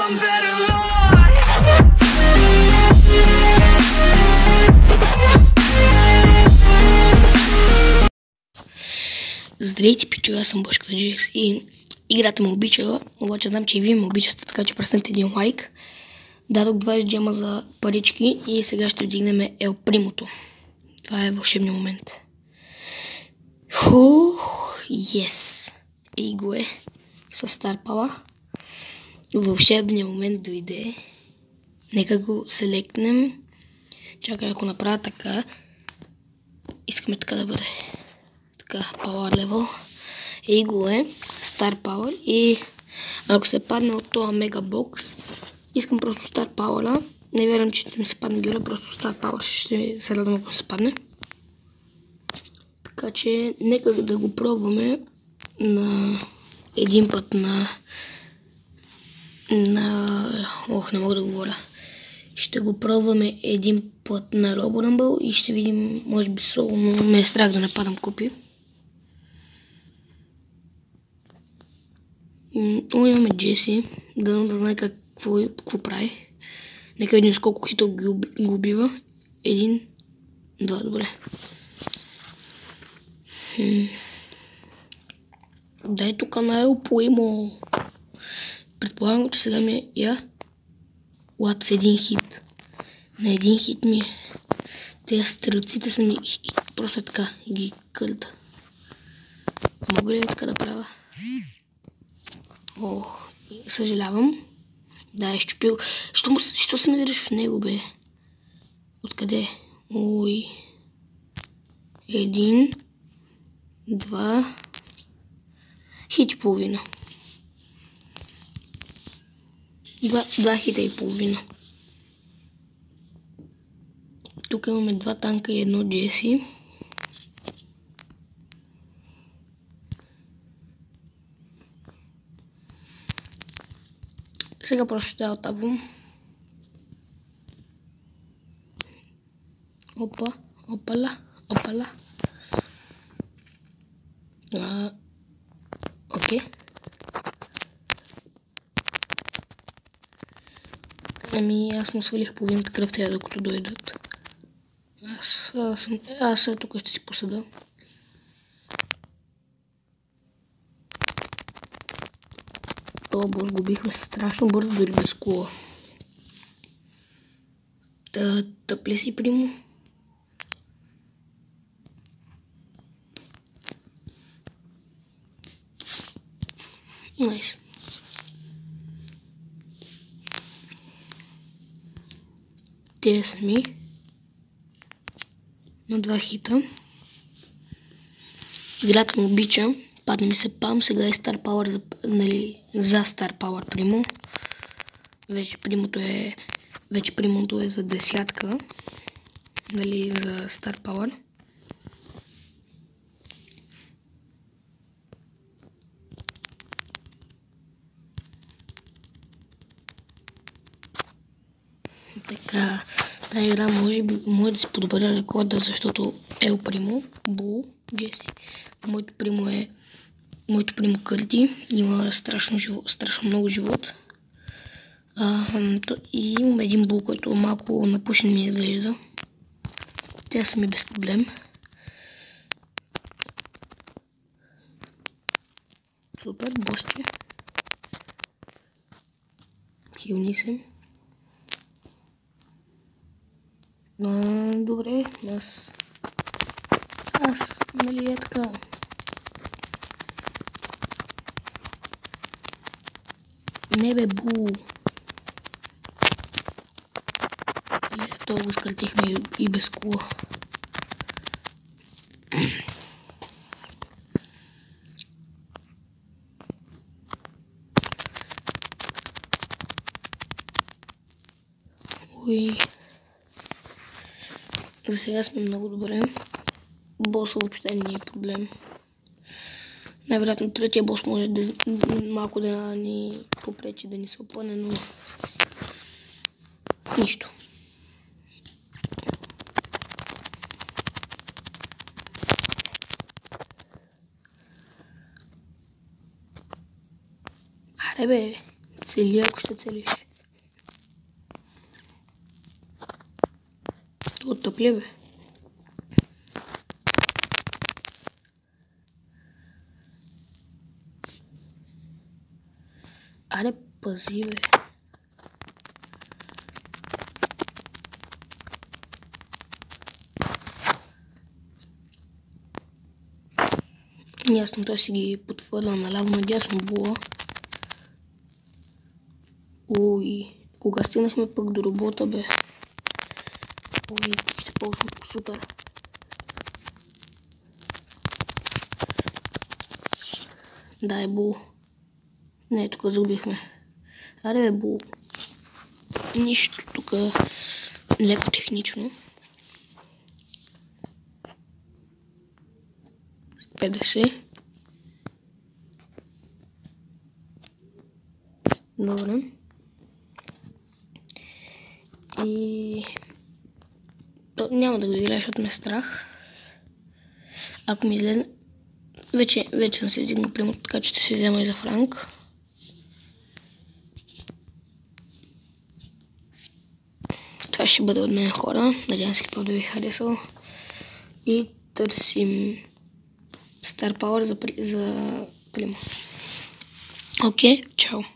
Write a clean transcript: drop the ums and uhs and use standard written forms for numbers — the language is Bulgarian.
one better life. Здравейте, пичове, аз съм Бошката GX и играта ме обичала, обаче знам, че и вие ме обичате, така че пръснете един лайк. Дадох 20 джема за парички и сега ще вдигнем Ел Примото. Това е вълшебния момент. Yes! И го е с Star Power. Вълшебния момент дойде. Нека го селектнем. Чакай, ако направя така. Искаме така да бъде. Така, Power Level. И го е Star Power. И ако се падне от това мегабокс, искам просто Star Power. Не вярвам, че ще ми се падне героя, просто Star Power ще се радвам, ако ми се падне. Така че нека да го пробваме на един път Ох, не мога да говоря. Ще го пробваме един път на Robo Rumble и ще видим, може би соло, но ме е страх да нападам купи. Имаме Джеси, да знае какво прави. Нека видим с колко хито го убива. 1, 2, добре. Дай тук на Ел Примо. Предполагам, че сега ми е лад с един хит. На един хит ми е. Тези стрелците са ми просто така ги кърта. Мога ли така да правя? Съжалявам. Да, е щупил. Що се навираш в него, бе? Откъде? Ой. 1, 2 хит и половина. 2 хита и половина. Тук имаме 2 танка и 1 Джеси. Сега просто ще отабвам. Опала. Окей. Аз му свалих половината кръв тя, докато дойдат. Аз тук ще си посъда. Това бос губихме страшно бързо, дори без кола. Тъпли си, Примо. Найс. Те са ми на 2 хита. Играта му обича. Падне ми се пам. Сега е Star Power, нали, за Star Power Примо. Вече примото е за десятка. Нали, за Star Power. Така, тази игра може да си подобря рекорда, защото Ел Примо, Бул, Джеси. Моето Примо кърти, има страшно много живот. И имам един Бул, който малко напушен ми изглежда. Тя са ми без проблем. Супер, босче. Хилни съм. Добре, аз, нали е така. Не бе, Бул. Това го скъртихме и без кола. Ой. За сега сме много добре. Боса въобще не е проблем. Най-вероятно третия бос може малко да ни попречи, да ни се опъне, но нищо. Аре бе, Цели, ако ще целиш. Оттъпли, бе. Аре, пази, бе. Ясно, той си ги потвърля наляво надясно була. Ой, кога стигнахме пък до робота, бе? Ой, ще ползвам супер. Дай, Бул. Не, тук загубихме. Аре, бе, Бул. Нищо, тук леко технично. 50. Добре. И... няма да го играеш, защото ме страх. Ако ми излезе... Вече съм се вдигнал примерно, така че ще се взема и за франк. Това ще бъде от мен, хора. Надявам се да ви харесал. И търсим Star Power за прима. Окей, чао.